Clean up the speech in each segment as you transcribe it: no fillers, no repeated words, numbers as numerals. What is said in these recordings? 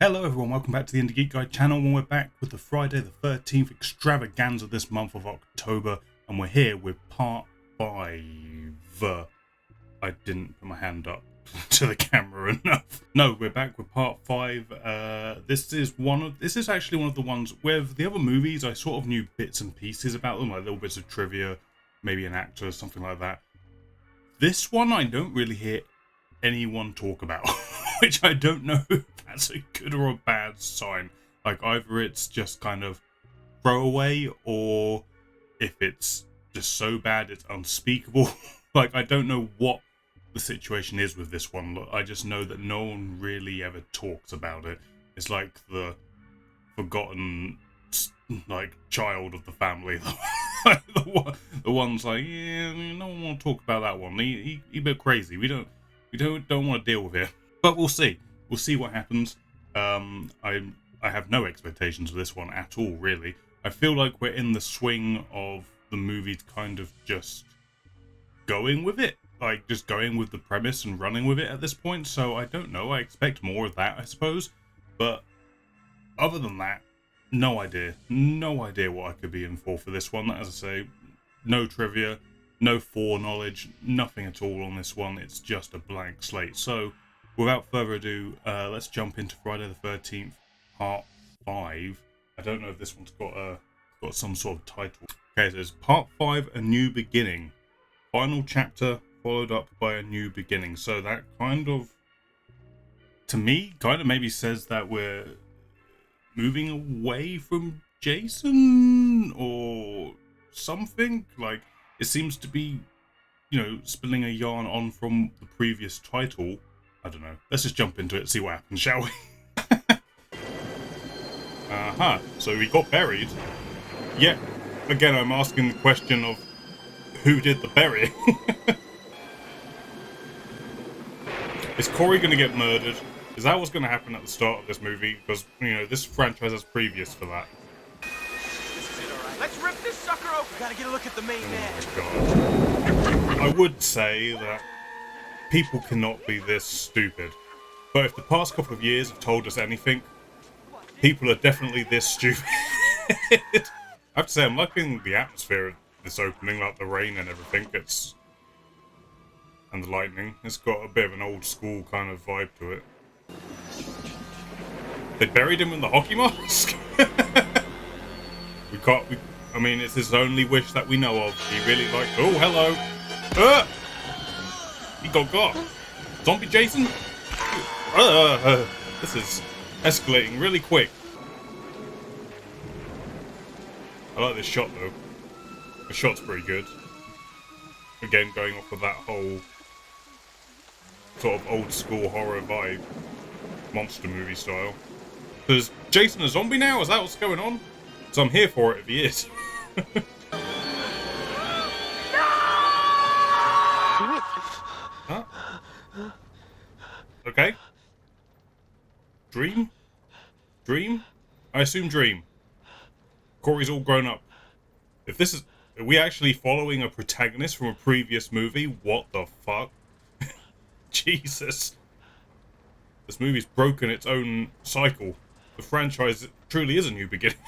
Hello everyone, welcome back to the IndieGeekGuy channel, and we're back with the Friday the 13th extravaganza this month of October, and we're here with part 5. I didn't put my hand up to the camera enough. No, we're back with part 5. This is actually one of the ones where the other movies I sort of knew bits and pieces about them, like little bits of trivia, maybe an actor, something like that. This one I don't really hear anyone talk about, which I don't know if that's a good or a bad sign. Like, either it's just kind of throwaway, or if it's just so bad it's unspeakable. Like, I don't know what the situation is with this one. I just know that no one really ever talks about it. It's like the forgotten, like, child of the family. the one's like, yeah, no one want to talk about that one. He a bit crazy. We don't want to deal with it. But we'll see. We'll see what happens. I have no expectations of this one at all, really. I feel like we're in the swing of the movie kind of just going with it. Like, just going with the premise and running with it at this point. So I don't know. I expect more of that, I suppose. But other than that, no idea. No idea what I could be in for this one. As I say, no trivia, no foreknowledge, nothing at all on this one. It's just a blank slate. So, without further ado, let's jump into Friday the 13th, part 5. I don't know if this one's got some sort of title. Okay, so it's part 5, A New Beginning. Final chapter followed up by a new beginning. So that kind of, to me, kind of maybe says that we're moving away from Jason or something. Like, it seems to be, spilling a yarn on from the previous title. I don't know. Let's just jump into it and see what happens, shall we? So he got buried. Yet, again, I'm asking the question of who did the burying? Is Corey going to get murdered? Is that what's going to happen at the start of this movie? Because, this franchise has previous for that. Let's rip this sucker open. Gotta get a look at the main man. Oh my god. I would say that people cannot be this stupid. But if the past couple of years have told us anything, people are definitely this stupid. I have to say, I'm liking the atmosphere of this opening, like the rain and everything. And the lightning. It's got a bit of an old school kind of vibe to it. They buried him in the hockey mask? It's his only wish that we know of. He really liked... Oh, hello! He got. Zombie Jason? This is escalating really quick. I like this shot, though. The shot's pretty good. Again, going off of that whole sort of old school horror vibe. Monster movie style. So is Jason a zombie now? Is that what's going on? So I'm here for it if he is. Huh? Okay. Dream? I assume dream. Corey's all grown up. Are we actually following a protagonist from a previous movie? What the fuck? Jesus. This movie's broken its own cycle. The franchise truly is a new beginning.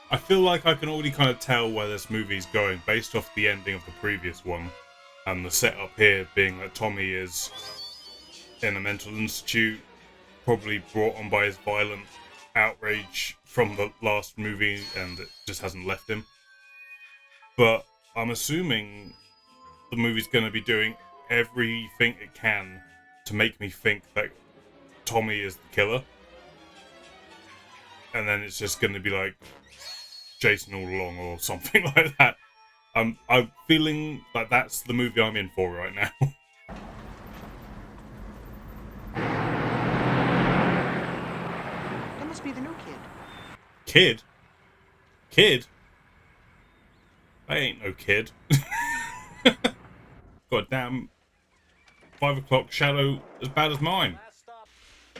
I feel like I can already kind of tell where this movie's going based off the ending of the previous one. And the setup here being that Tommy is in a mental institute, probably brought on by his violent outrage from the last movie, and it just hasn't left him. But I'm assuming the movie's going to be doing everything it can to make me think that Tommy is the killer. And then it's just going to be like Jason all along or something like that. I'm feeling like that's the movie I'm in for right now. That must be the new kid. Kid? Kid? I ain't no kid. Goddamn 5 o'clock shadow as bad as mine.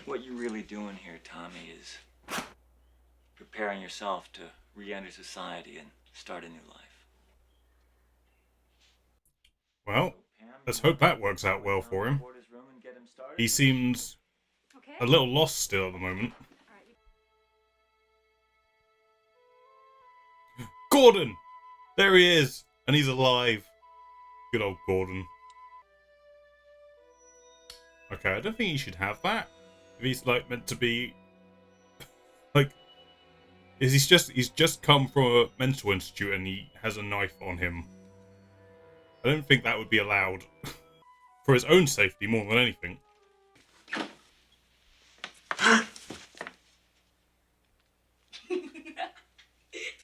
What you're really doing here, Tommy, is preparing yourself to re-enter society and start a new life. Well, Let's hope that works out well for him. He seems a little lost still at the moment. Gordon! There he is! And he's alive. Good old Gordon. Okay, I don't think he should have that. If he's like meant to be like he's just come from a mental institute and he has a knife on him. I don't think that would be allowed. For his own safety more than anything.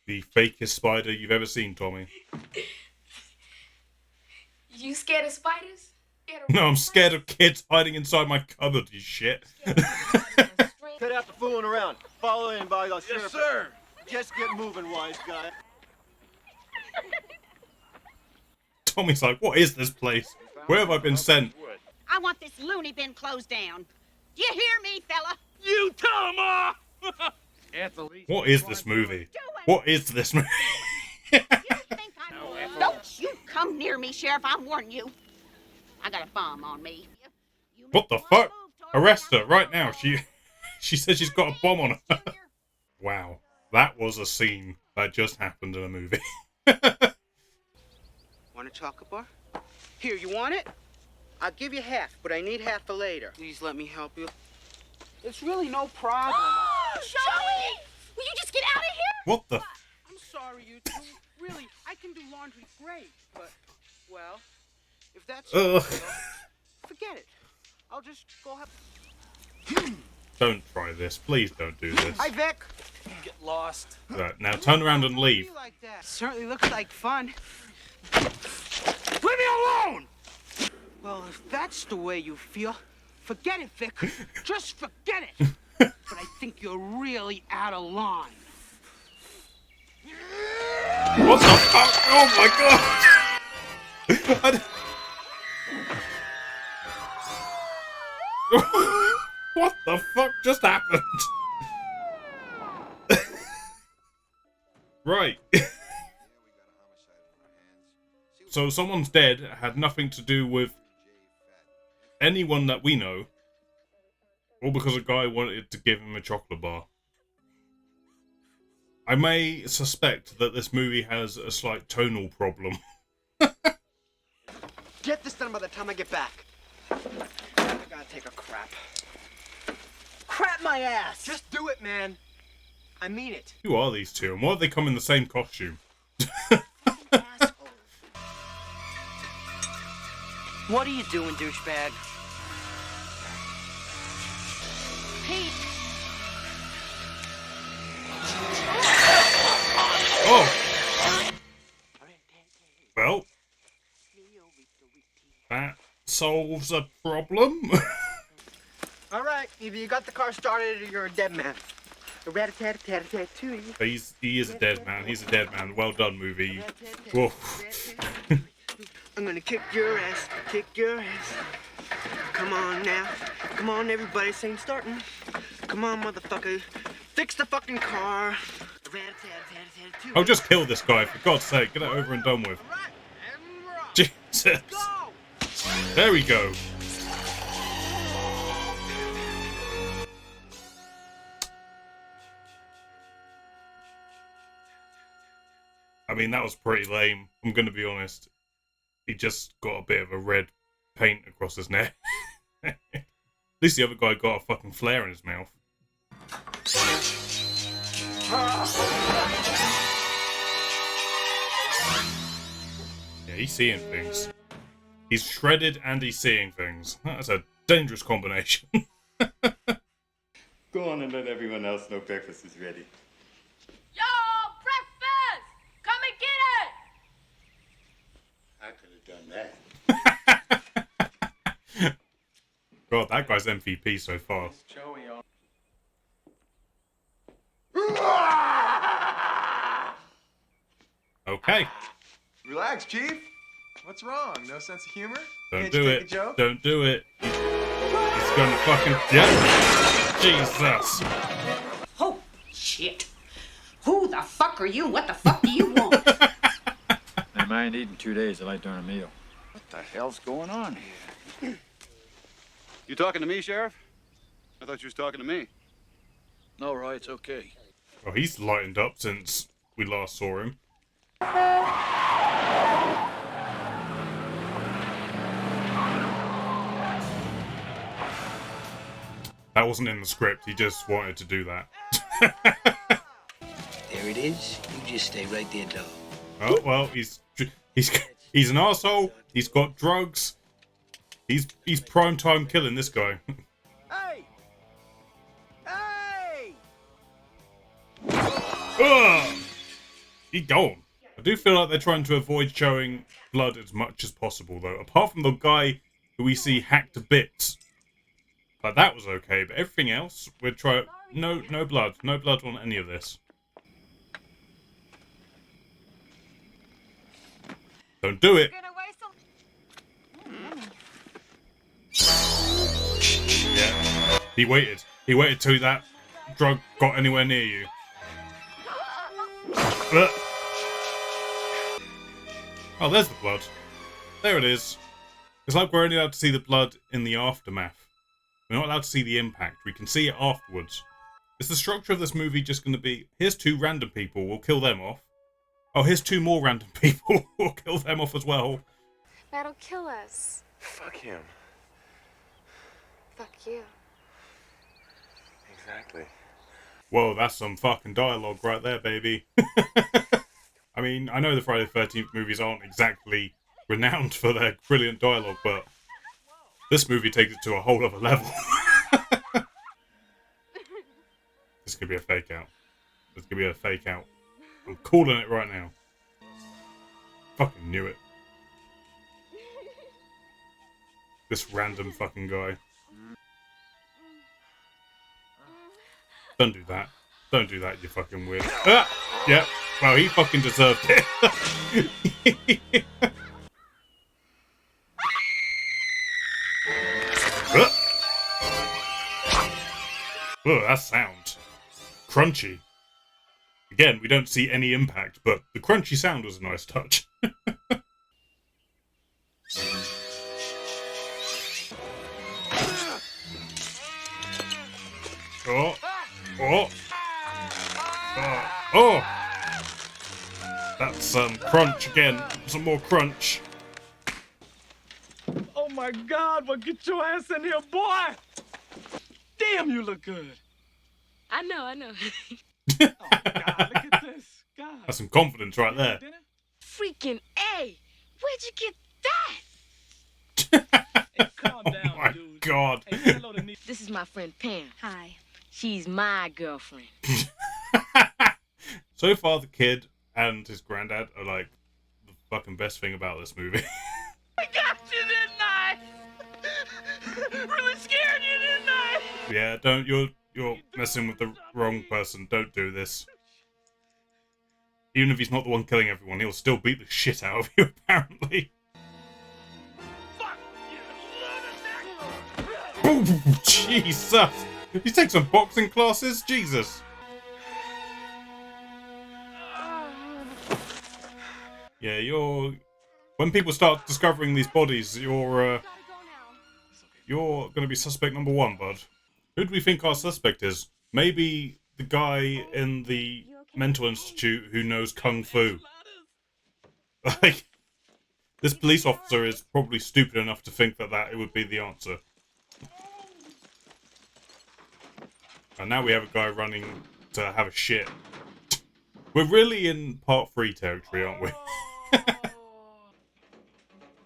The fakest spider you've ever seen, Tommy. You scared of spiders? No, I'm scared of kids hiding inside my cupboard, you shit. Cut out the fooling around. Follow in by the Yes, sir. Just get moving, wise guy. Tommy's like, what is this place? Where have I been sent? I want this loony bin closed down. Do you hear me, fella? You tell him off! What is this movie? What is this movie? You think I'm... Don't you come near me, Sheriff. I'm warning you. I got a bomb on me. You What the make one fuck? move toward Arrest me, her right now. She says she's got a bomb on her. Wow. That was a scene that just happened in a movie. Want a chocolate bar? Here, you want it? I'll give you half, but I need half for later. Please let me help you. It's really no problem. Joey! Will you just get out of here? What the? I'm sorry, you two. Really, I can do laundry great, but, well, if that's Ugh. forget it. I'll just go have... Don't try this. Please don't do this. Hi, Vic. Get lost. Right, now turn around and leave. You like that? Certainly looks like fun. Leave me alone! Well, if that's the way you feel, forget it, Vic. Just forget it. But I think you're really out of line. What the fuck? Oh my god! What the fuck just happened? Right. So someone's dead, had nothing to do with anyone that we know, all because a guy wanted to give him a chocolate bar. I may suspect that this movie has a slight tonal problem. Get this done by the time I get back. I gotta take a crap. Crap my ass! Just do it, man. I mean it. Who are these two, and why do they come in the same costume? Asshole. What are you doing, douchebag? Pete, Oh! Well, that solves a problem. All right, either you got the car started or you're a dead man. Rat-a-tat-tat-tat-tat-tootie. He is a dead man. He's a dead man. Well done, movie. Whoa. I'm gonna kick your ass, kick your ass. Come on now. Come on, everybody, same starting. Come on, motherfucker. Fix the fucking car. Rat-a-tat-tat-tat-tootie. Oh, just kill this guy, for God's sake. Get it over and done with. Right, and rock. Jesus. Go! There we go. I mean, that was pretty lame. I'm going to be honest. He just got a bit of a red paint across his neck. At least the other guy got a fucking flare in his mouth. Yeah, he's seeing things. He's shredded and he's seeing things. That's a dangerous combination. Go on and let everyone else know breakfast is ready. Yo, breakfast! Come and get it! I could have done that. God, that guy's MVP so far. Joey on. Okay. Relax, Chief. What's wrong? No sense of humor? Don't Can't do you take it. a joke? Don't do it. He's gonna fucking... Yeah. Jesus. oh, shit. Who the fuck are you? What the fuck do you want? I mind eating 2 days. I like during a meal. What the hell's going on here? You talking to me, Sheriff? I thought you was talking to me. No, Roy, it's okay. Well, he's lightened up since we last saw him. That wasn't in the script. He just wanted to do that. There it is. You just stay right there, dog. Oh well, he's an arsehole. He's got drugs. He's prime time killing this guy. Hey! Hey! Ugh! He's gone. I do feel like they're trying to avoid showing blood as much as possible, though. Apart from the guy who we see hacked to bits. Like, that was okay, but everything else, we're trying... No blood. No blood on any of this. Don't do it. Yeah. He waited. He waited till that drug got anywhere near you. Oh, there's the blood. There it is. It's like we're only allowed to see the blood in the aftermath. We're not allowed to see the impact. We can see it afterwards. Is the structure of this movie just going to be, here's two random people, we'll kill them off. Oh, here's two more random people, we'll kill them off as well. That'll kill us. Fuck him. Fuck you. Exactly. Whoa, that's some fucking dialogue right there, baby. I mean, I know the Friday the 13th movies aren't exactly renowned for their brilliant dialogue, but this movie takes it to a whole other level. This could be a fake out. This could be a fake out. I'm calling it right now. Fucking knew it. This random fucking guy. Don't do that. Don't do that, you fucking weird. Ah! Yeah. Well, he fucking deserved it. Oh, that sound. Crunchy. Again, we don't see any impact, but the crunchy sound was a nice touch. Oh. Oh. Oh. That's crunch again. Some more crunch. Oh my God, well get your ass in here, boy! Damn, you look good. I know. Oh God, look at this. God. That's some confidence right there. Freaking A! Where'd you get that? Hey, calm down, Oh my dude. God. Hey, say hello to me. This is my friend Pam. Hi. She's my girlfriend. So far, the kid and his granddad are like the fucking best thing about this movie. I got you, didn't I? Really scared you, didn't I? Yeah, don't you're messing with the wrong person. Don't do this. Even if he's not the one killing everyone, he'll still beat the shit out of you, apparently. Fuck you, lunatic! Oh, Jesus! You take some boxing classes? Jesus! Yeah, you're... When people start discovering these bodies, you're gonna be suspect number one, bud. Who do we think our suspect is? Maybe the guy in the mental institute who knows Kung Fu. Like, this police officer is probably stupid enough to think that it would be the answer. And now we have a guy running to have a shit. We're really in part 3 territory, aren't we?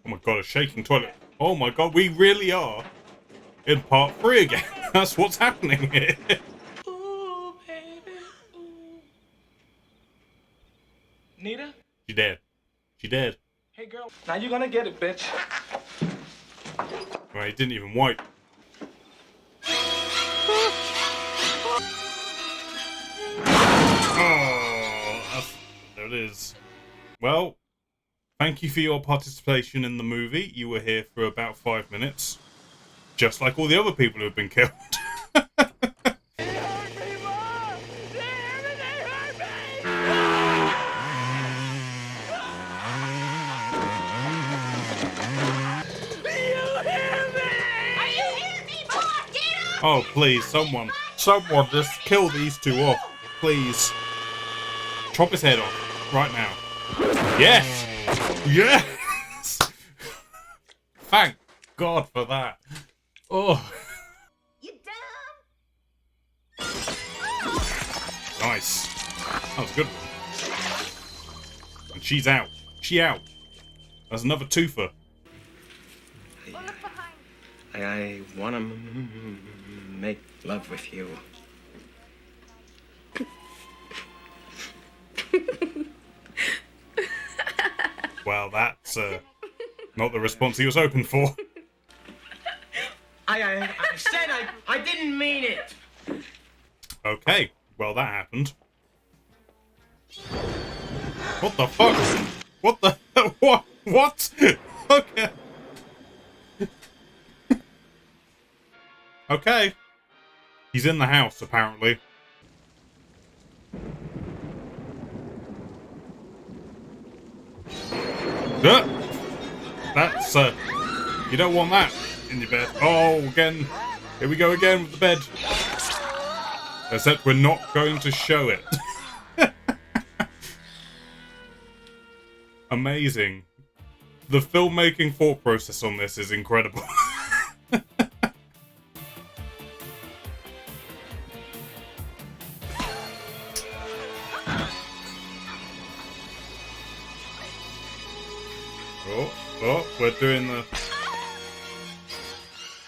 Oh my god, a shaking toilet. Oh my god, we really are in part 3 again. That's what's happening here. Ooh, baby, ooh. Nita? She dead. She dead. Hey, girl. Now you're gonna get it, bitch. Well, he didn't even wipe. Oh, there it is. Well, thank you for your participation in the movie. You were here for about 5 minutes. Just like all the other people who have been killed. Oh, please, someone, just kill these two off, please. Chop his head off right now. Yes, yes. Thank God for that. Oh. You dumb? Nice. That was a good one. And she's out. She out. There's another twofer. I want to make love with you. Well, that's not the response he was hoping for. I said I didn't mean it. Okay, well that happened. What the fuck? What the what? What? Okay. Okay. He's in the house apparently. That's you don't want that in your bed. Oh, again. Here we go again with the bed. Except we're not going to show it. Amazing. The filmmaking thought process on this is incredible. Oh, we're doing the...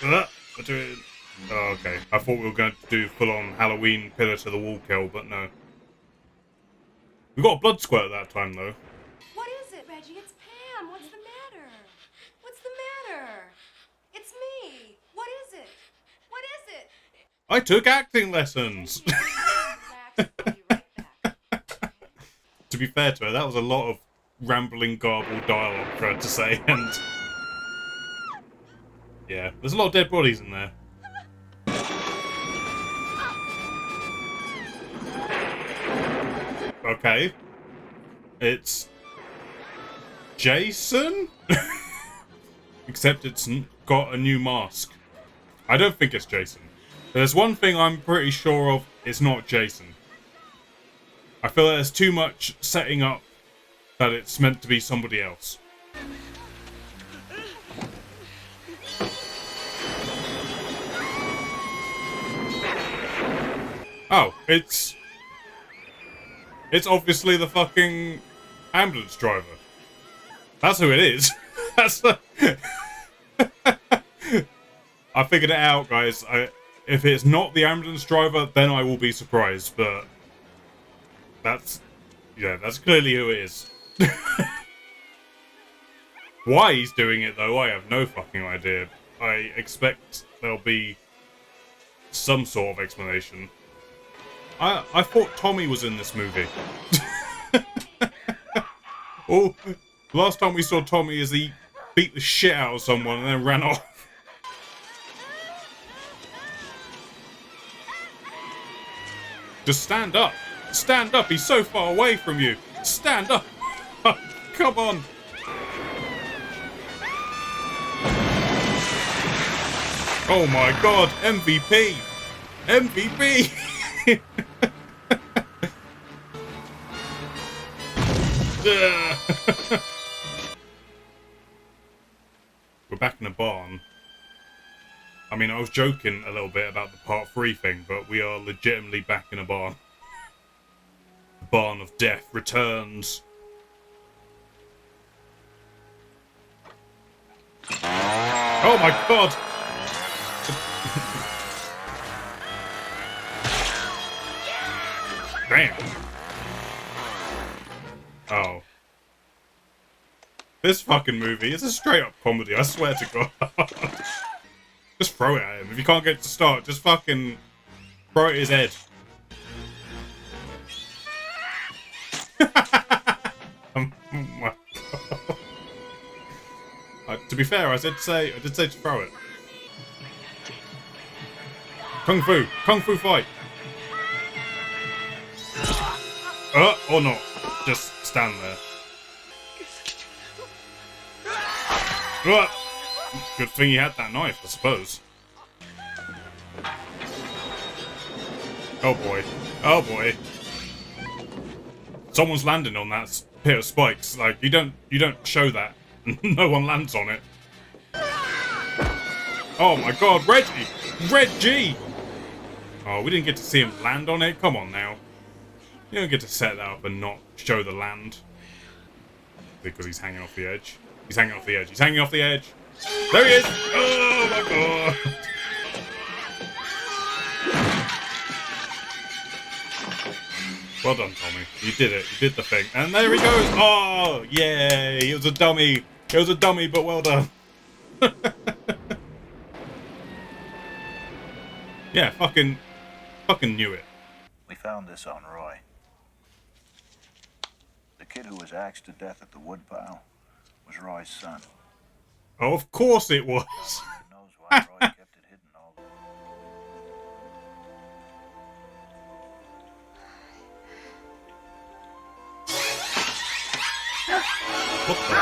we're doing... Oh, okay. I thought we were going to do full-on Halloween pillar to the wall kill, but no. We got a blood squirt that time, though. What is it, Reggie? It's Pam. What's the matter? What's the matter? It's me. What is it? What is it? I took acting lessons! To be fair to her, that was a lot of rambling, garbled dialogue for her to say, and... yeah, there's a lot of dead bodies in there. Okay. It's... Jason? Except it's got a new mask. I don't think it's Jason. There's one thing I'm pretty sure of, it's not Jason. I feel like there's too much setting up that it's meant to be somebody else. Oh, it's obviously the fucking ambulance driver. That's who it is. That's the... I figured it out, guys. If it's not the ambulance driver, then I will be surprised, but that's clearly who it is. Why he's doing it, though, I have no fucking idea. I expect there'll be some sort of explanation. I thought Tommy was in this movie. Oh, last time we saw Tommy is he beat the shit out of someone and then ran off. Just stand up. Stand up. He's so far away from you. Stand up. Come on. Oh my god. MVP. MVP. We're back in a barn. I mean, I was joking a little bit about the part 3 thing, but we are legitimately back in a barn. The barn of death returns. Oh my god! Damn. Oh. This fucking movie is a straight up comedy, I swear to God. Just throw it at him. If you can't get it to start, just fucking throw it at his head. Oh my God. To be fair, I did say to throw it. Kung Fu fight. Or not. Just stand there. Good thing he had that knife, I suppose. Oh boy. Oh boy. Someone's landing on that pair of spikes. Like, you don't show that. No one lands on it. Oh my god, Reggie! Reggie! Oh, we didn't get to see him land on it? Come on now. You don't get to set that up and not show the land. Because he's hanging off the edge. He's hanging off the edge. He's hanging off the edge. There he is! Oh my god! Well done, Tommy. You did it. You did the thing. And there he goes! Oh! Yay! It was a dummy. It was a dummy, but well done. Yeah, fucking knew it. We found this on Roy. The kid who was axed to death at the woodpile was Roy's son. Oh, of course it was. Who knows why Roy kept it hidden all the What the?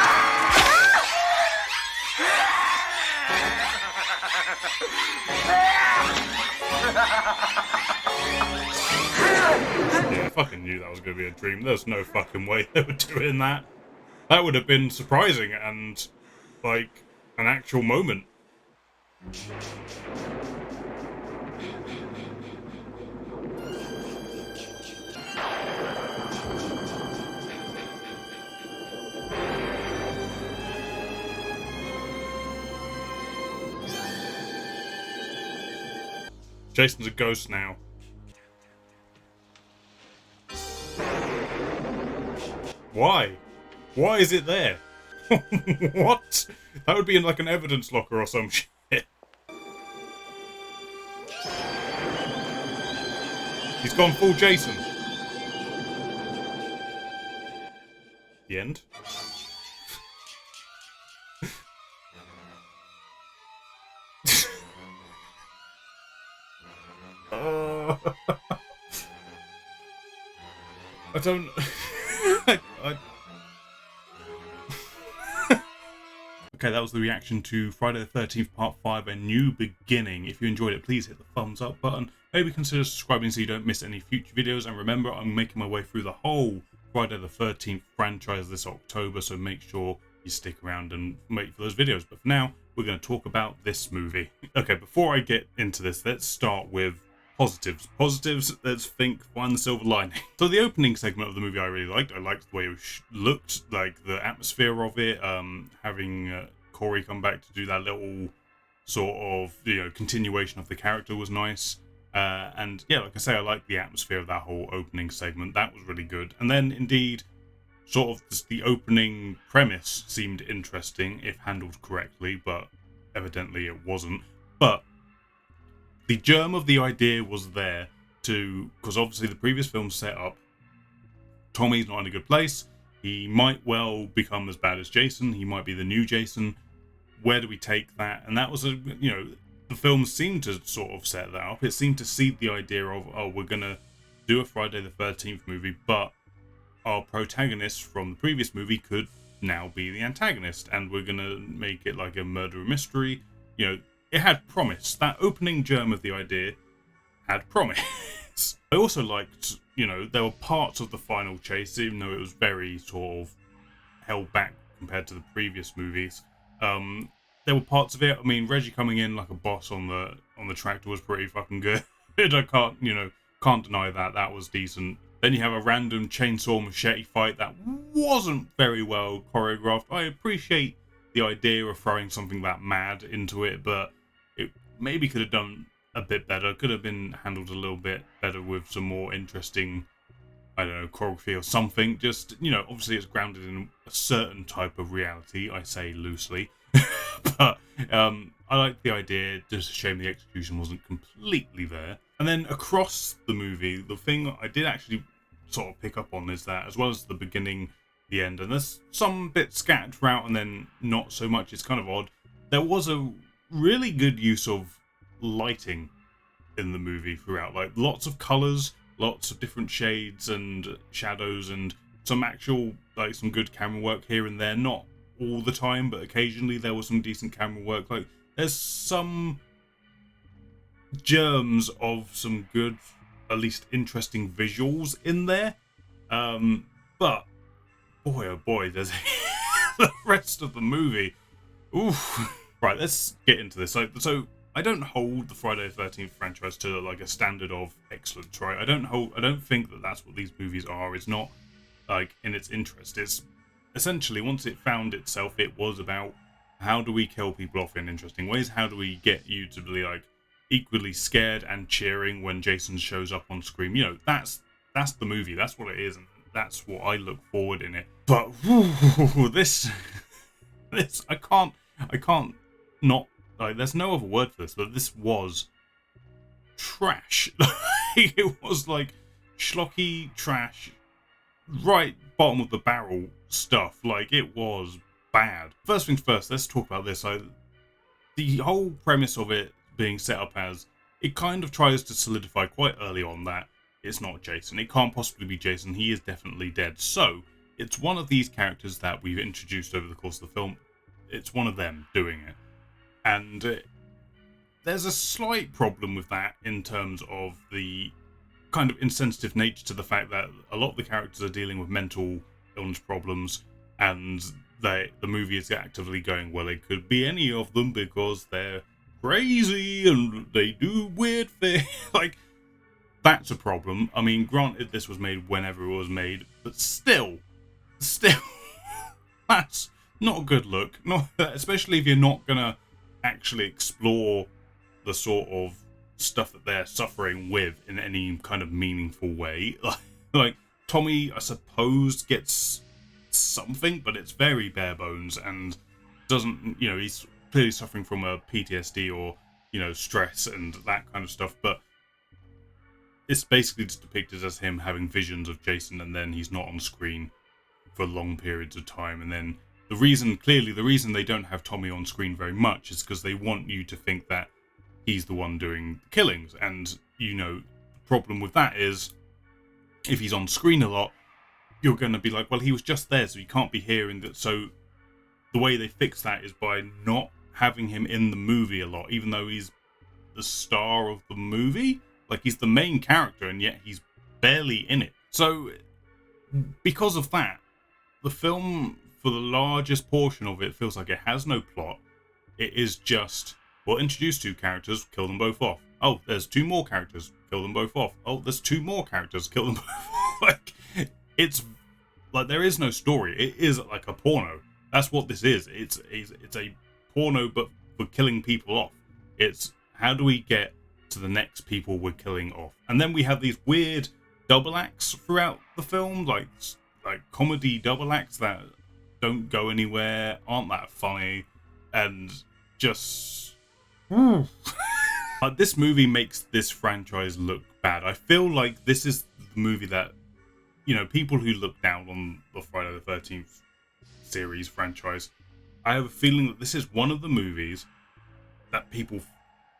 Yeah, I fucking knew that was going to be a dream. There's no fucking way they were doing that. That would have been surprising and, like, an actual moment. Jason's a ghost now. Why? Why is it there? What? That would be in like an evidence locker or some shit. He's gone full Jason. The end. I don't... Okay, that was the reaction to Friday the 13th Part 5, A New Beginning. If you enjoyed it, please hit the thumbs up button. Maybe consider subscribing so you don't miss any future videos. And remember, I'm making my way through the whole Friday the 13th franchise this October, so make sure you stick around and wait for those videos. But for now, we're going to talk about this movie. Okay, before I get into this, let's start with positives. Positives, let's find the silver lining. So the opening segment of the movie I really liked. I liked the way it looked, like the atmosphere of it, having Corey come back to do that little sort of, continuation of the character was nice. And yeah, like I say, I like the atmosphere of that whole opening segment. That was really good. And then indeed, sort of the opening premise seemed interesting if handled correctly, but evidently it wasn't. But the germ of the idea was there because obviously the previous film set up Tommy's not in a good place. He might well become as bad as Jason. He might be the new Jason. Where do we take that? And that was the film seemed to sort of set that up. It seemed to seed the idea of, oh, we're going to do a Friday the 13th movie, but our protagonist from the previous movie could now be the antagonist, and we're going to make it like a murder mystery. It had promise. That opening germ of the idea had promise. I also liked, there were parts of the final chase, even though it was very sort of held back compared to the previous movies. There were parts of it. I mean, Reggie coming in like a boss on the tractor was pretty fucking good. I can't deny that. That was decent. Then you have a random chainsaw machete fight that wasn't very well choreographed. I appreciate the idea of throwing something that mad into it, but it maybe could have done a bit better. Could have been handled a little bit better with some more interesting, I don't know, choreography or something. Just, obviously it's grounded in a certain type of reality, I say loosely. But I like the idea, just a shame the execution wasn't completely there. And then across the movie, the thing I did actually sort of pick up on is that, as well as the beginning, the end, and there's some bits scattered throughout and then not so much, it's kind of odd. There was a really good use of lighting in the movie throughout, like lots of colors, lots of different shades and shadows, and some actual, like, some good camera work here and there. Not all the time, but occasionally there was some decent camera work. Like, there's some germs of some good at least interesting visuals in there. But boy, oh boy, there's the rest of the movie. Oof. Right, let's get into this. So I don't hold the Friday the 13th franchise to like a standard of excellence, right? I don't think that that's what these movies are. It's not like in its interest. It's essentially, once it found itself, it was about how do we kill people off in interesting ways? How do we get you to be like equally scared and cheering when Jason shows up on screen? You know, that's the movie. That's what it is, and that's what I look forward in it. But this I can't not, like, there's no other word for this, but this was trash. It was like schlocky trash, right bottom of the barrel stuff. Like, it was bad. First things first, let's talk about this. The whole premise of it being set up as, it kind of tries to solidify quite early on that it's not Jason. It can't possibly be Jason. He is definitely dead. So it's one of these characters that we've introduced over the course of the film. It's one of them doing it. And there's a slight problem with that in terms of the kind of insensitive nature to the fact that a lot of the characters are dealing with mental illness problems, and the movie is actively going, well, it could be any of them because they're crazy and they do weird things. Like, that's a problem. I mean, granted, this was made whenever it was made, but still, that's not a good look. Not, especially if you're not gonna actually explore the sort of stuff that they're suffering with in any kind of meaningful way. Like Tommy, I suppose, gets something, but it's very bare bones and doesn't, you know, he's clearly suffering from a PTSD or, you know, stress and that kind of stuff, but it's basically just depicted as him having visions of Jason, and then he's not on screen for long periods of time. And then the reason they don't have Tommy on screen very much is because they want you to think that he's the one doing the killings. And, you know, the problem with that is, if he's on screen a lot, you're going to be like, well, he was just there, so he can't be here. And so the way they fix that is by not having him in the movie a lot, even though he's the star of the movie. Like, he's the main character, and yet he's barely in it. So, because of that, the film, for the largest portion of it, feels like it has no plot. It is just, well, introduce two characters, kill them both off. Oh, there's two more characters, kill them both off. Oh, there's two more characters, kill them both off. Like, it's like, there is no story. It is like a porno. That's what this is. It's a porno, but for killing people off. It's, how do we get to the next people we're killing off? And then we have these weird double acts throughout the film, like comedy double acts that don't go anywhere, aren't that funny, and just this movie makes this franchise look bad. I feel like this is the movie that, you know, people who look down on the Friday the 13th series franchise, I have a feeling that this is one of the movies that people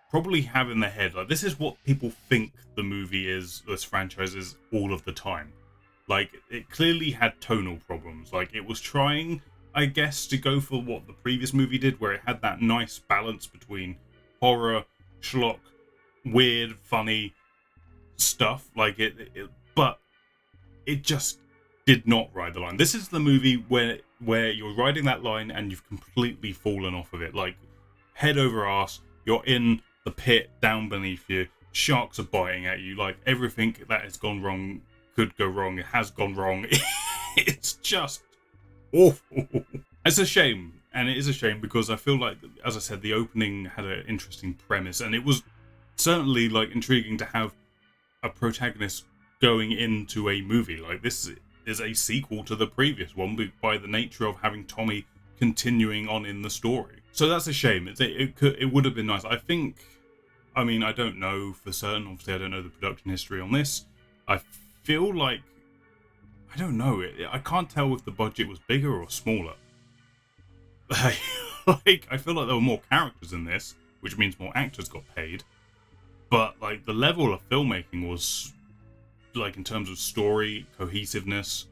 probably have in their head. Like, this is what people think the movie is, this franchise is, all of the time. Like, it clearly had tonal problems. Like, it was trying, I guess, to go for what the previous movie did, where it had that nice balance between horror, schlock, weird, funny stuff. Like, but it just did not ride the line. This is the movie where you're riding that line and you've completely fallen off of it. Like, head over ass, you're in the pit down beneath you, sharks are biting at you, like, everything that has gone wrong could go wrong, it has gone wrong. It's just awful. It's a shame, and it is a shame because I feel like, as I said, the opening had an interesting premise, and it was certainly, like, intriguing to have a protagonist going into a movie. Like, this is a sequel to the previous one by the nature of having Tommy continuing on in the story. So that's a shame. It would have been nice. I mean, I don't know for certain. Obviously, I don't know the production history on this. I feel like, I don't know. I can't tell if the budget was bigger or smaller. Like, I feel like there were more characters in this, which means more actors got paid. But, like, the level of filmmaking was, like, in terms of story, cohesiveness,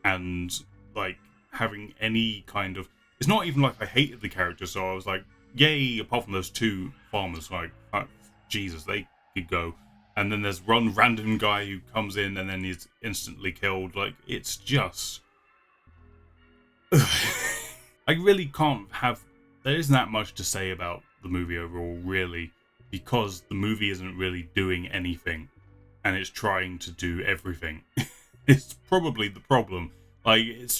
and, like, having any kind of... It's not even like I hated the characters, so I was like, yay, apart from those two farmers, like, Jesus, they could go. And then there's one random guy who comes in and then he's instantly killed. Like, it's just... I really can't have... There isn't that much to say about the movie overall, really, because the movie isn't really doing anything, and it's trying to do everything. It's probably the problem. Like, it's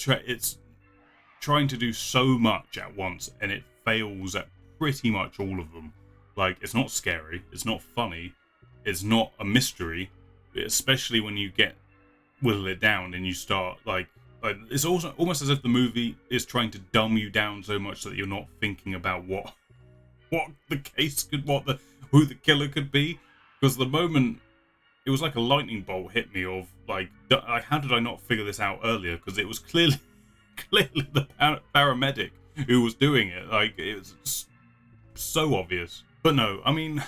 trying to do so much at once, and it fails at pretty much all of them. Like, it's not scary, it's not funny, it's not a mystery, especially when you whittle it down and you start, like it's also almost as if the movie is trying to dumb you down so much that you're not thinking about what the case could, who the killer could be. Because the moment, it was like a lightning bolt hit me of, like, how did I not figure this out earlier? Because it was clearly the paramedic who was doing it. Like, it was so obvious. But no, I mean,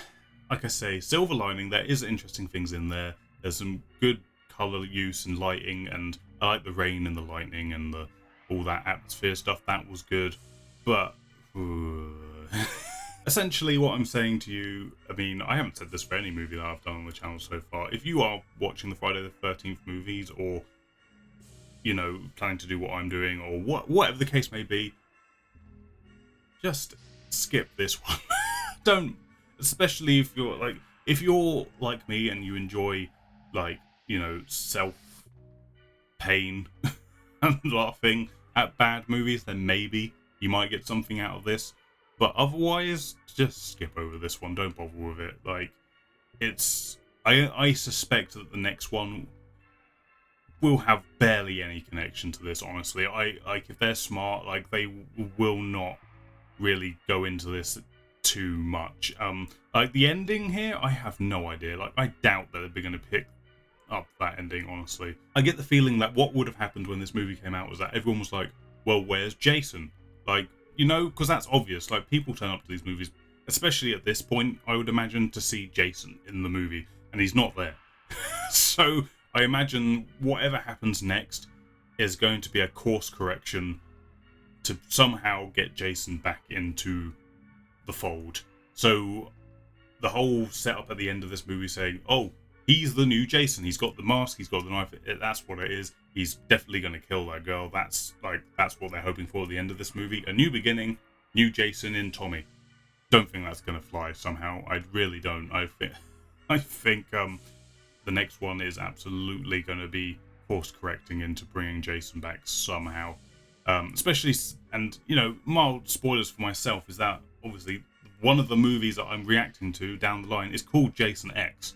like I say, silver lining, there is interesting things in there. There's some good color use and lighting, and I like the rain and the lightning and all that atmosphere stuff. That was good. But essentially what I'm saying to you, I mean, I haven't said this for any movie that I've done on the channel so far. If you are watching the Friday the 13th movies, or, you know, planning to do what I'm doing, or whatever the case may be, just skip this one. Don't, especially if you're like me and you enjoy, like, you know, self-pain and laughing at bad movies, then maybe you might get something out of this. But otherwise, just skip over this one. Don't bother with it. Like, it's... I suspect that the next one will have barely any connection to this, honestly. Like, if they're smart, like, they will not really go into this too much. Like, the ending here, I have no idea. Like, I doubt that they're going to pick up that ending, honestly. I get the feeling that what would have happened when this movie came out was that everyone was like, well, where's Jason? Like, you know, because that's obvious. Like, people turn up to these movies, especially at this point, I would imagine, to see Jason in the movie, and he's not there. So I imagine whatever happens next is going to be a course correction to somehow get Jason back into the fold. So the whole setup at the end of this movie saying, oh, he's the new Jason, he's got the mask, he's got the knife, that's what it is, he's definitely going to kill that girl, that's what they're hoping for at the end of this movie. A new beginning, new Jason in Tommy. Don't think that's going to fly somehow. I really don't. I think the next one is absolutely going to be course correcting into bringing Jason back somehow. Especially, and, you know, mild spoilers for myself is that obviously one of the movies that I'm reacting to down the line is called Jason X.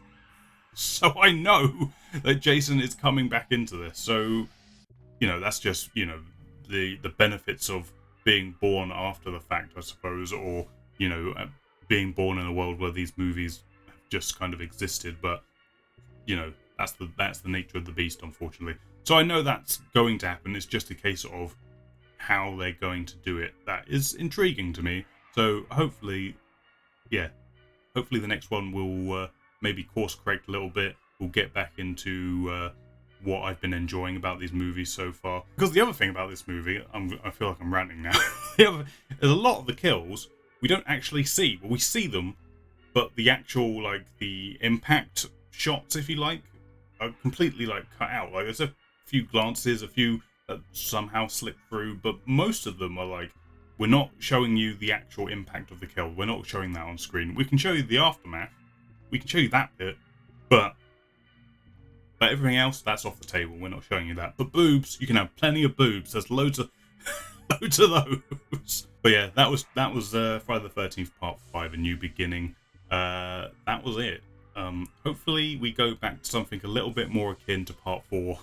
So I know that Jason is coming back into this. So, you know, that's just, you know, the benefits of being born after the fact, I suppose, or, you know, being born in a world where these movies have just kind of existed. But, you know, that's the nature of the beast, unfortunately. So I know that's going to happen. It's just a case of how they're going to do it. That is intriguing to me. So hopefully, yeah, hopefully the next one will maybe course correct a little bit. We'll get back into what I've been enjoying about these movies so far. Because the other thing about this movie, I feel like I'm ranting now. There's a lot of the kills we don't actually see. Well, we see them, but the actual, like, the impact shots, if you like, are completely, like, cut out. Like, there's a few glances, a few that somehow slip through, but most of them are like, we're not showing you the actual impact of the kill. We're not showing that on screen. We can show you the aftermath. We can show you that bit, but everything else, that's off the table. We're not showing you that. But boobs, you can have plenty of boobs. There's loads of those. But yeah, that was Friday the 13th Part 5, A New Beginning. That was it. Hopefully we go back to something a little bit more akin to Part 4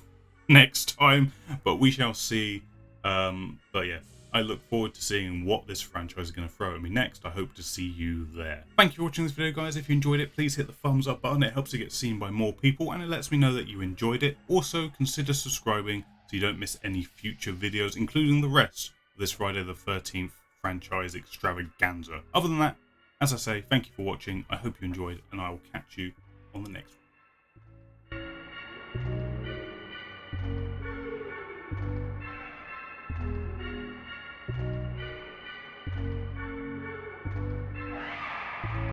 next time, but we shall see. But yeah, I look forward to seeing what this franchise is going to throw at me next. I hope to see you there. Thank you for watching this video, guys. If you enjoyed it, please hit the thumbs up button. It helps it get seen by more people, and it lets me know that you enjoyed it. Also, consider subscribing so you don't miss any future videos, including the rest of this Friday the 13th franchise extravaganza. Other than that, as I say, thank you for watching. I hope you enjoyed, and I will catch you on the next one.